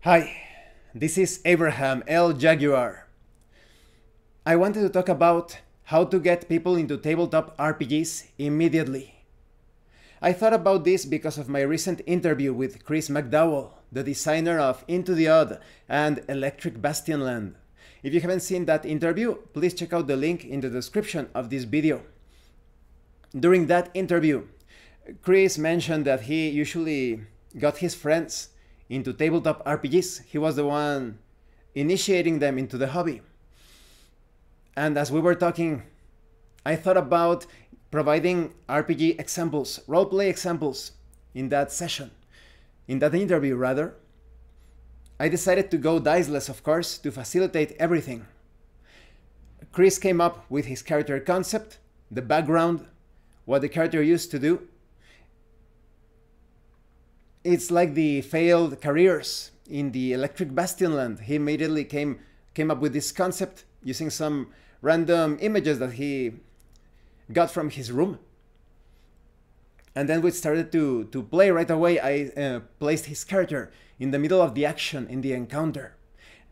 Hi, this is Abraham L. Jaguar. I wanted to talk about how to get people into tabletop RPGs immediately. I thought about this because of my recent interview with Chris McDowell, the designer of Into the Odd and Electric Bastionland. If you haven't seen that interview, please check out the link in the description of this video. During that interview, Chris mentioned that he usually got his friends into tabletop RPGs. He was the one initiating them into the hobby. And as we were talking, I thought about providing RPG examples, roleplay examples in that session, in that interview rather. I decided to go diceless, of course, to facilitate everything. Chris came up with his character concept, the background, what the character used to do. It's like the failed careers in the Electric Bastionland. He immediately came up with this concept using some random images that he got from his room. And then we started to play right away. I placed his character in the middle of the action in the encounter.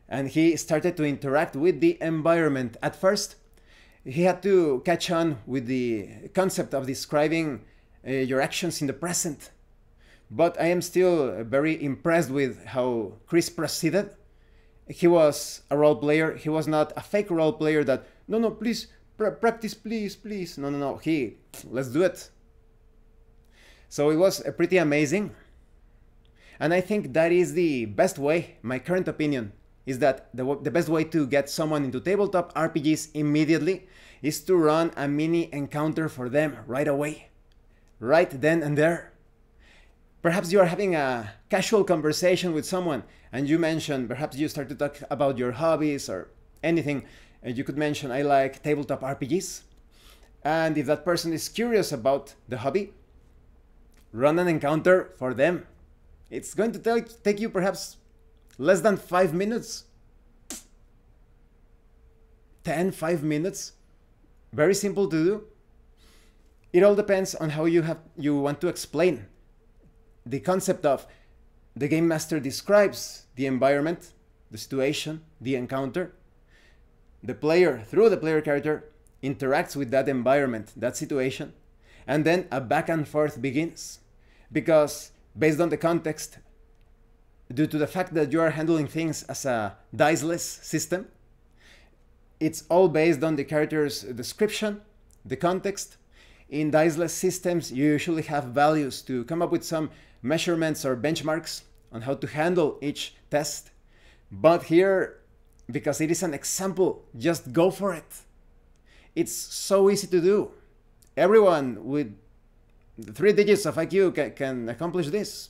And he started to interact with the environment. At first, he had to catch on with the concept of describing your actions in the present. But I am still very impressed with how Chris proceeded. He was a role player. He was not a fake role player that, no, please, practice, please. No. Let's do it. So it was pretty amazing. And I think that is the best way, my current opinion, is that the best way to get someone into tabletop RPGs immediately is to run a mini encounter for them right away, right then and there. Perhaps you are having a casual conversation with someone and you mention, perhaps you start to talk about your hobbies or anything, and you could mention, I like tabletop RPGs. And if that person is curious about the hobby, run an encounter for them. It's going to take you perhaps less than 5 minutes. 5 minutes. Very simple to do. It all depends on how you want to explain the concept of the game master describes the environment, the situation, the encounter. The player, through the player character, interacts with that environment, that situation, and then a back and forth begins. Because based on the context, due to the fact that you are handling things as a diceless system, it's all based on the character's description, the context. In diceless systems, you usually have values to come up with some measurements or benchmarks on how to handle each test. But here, because it is an example, just go for it. It's so easy to do. Everyone with 3 digits of IQ can accomplish this.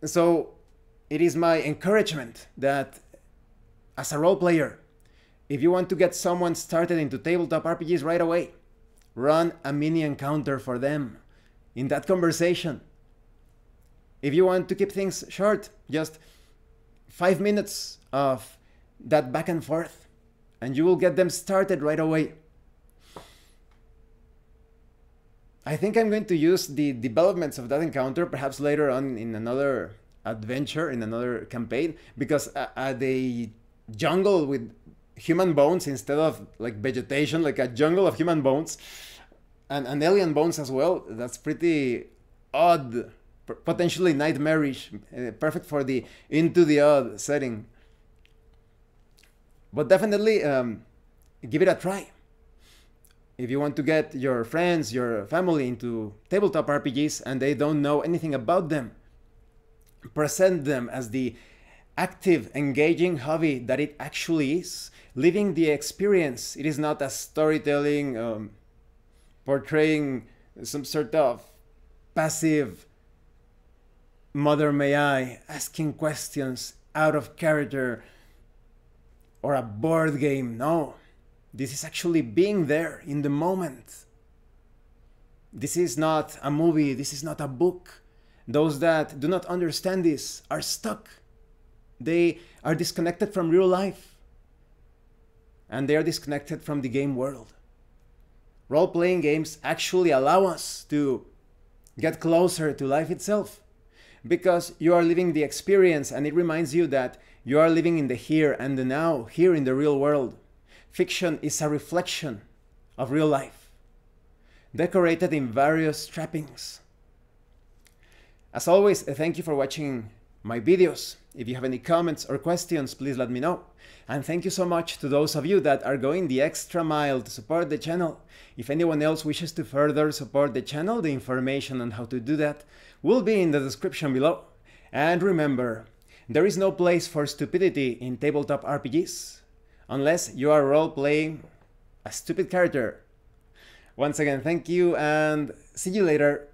So it is my encouragement that as a role player, if you want to get someone started into tabletop RPGs right away, run a mini encounter for them in that conversation. If you want to keep things short, just 5 minutes of that back and forth, and you will get them started right away. I think I'm going to use the developments of that encounter perhaps later on in another adventure, in another campaign, because the jungle with human bones instead of like vegetation, like a jungle of human bones and alien bones as well, that's pretty odd, potentially nightmarish, perfect for the Into the Odd setting. But definitely give it a try. If you want to get your friends, your family into tabletop RPGs and they don't know anything about them, present them as the active, engaging hobby that it actually is. Living the experience. It is not a storytelling, portraying some sort of passive mother may I, asking questions out of character, or a board game. No, this is actually being there in the moment. This is not a movie, this is not a book. Those that do not understand this are stuck. They are disconnected from real life. And they are disconnected from the game world. Role-playing games actually allow us to get closer to life itself. because you are living the experience, and it reminds you that you are living in the here and the now, here in the real world. Fiction is a reflection of real life, decorated in various trappings. As always, thank you for watching my videos. If you have any comments or questions, please let me know. And thank you so much to those of you that are going the extra mile to support the channel. If anyone else wishes to further support the channel, the information on how to do that will be in the description below. And remember, there is no place for stupidity in tabletop RPGs, unless you are role-playing a stupid character. Once again, thank you and see you later.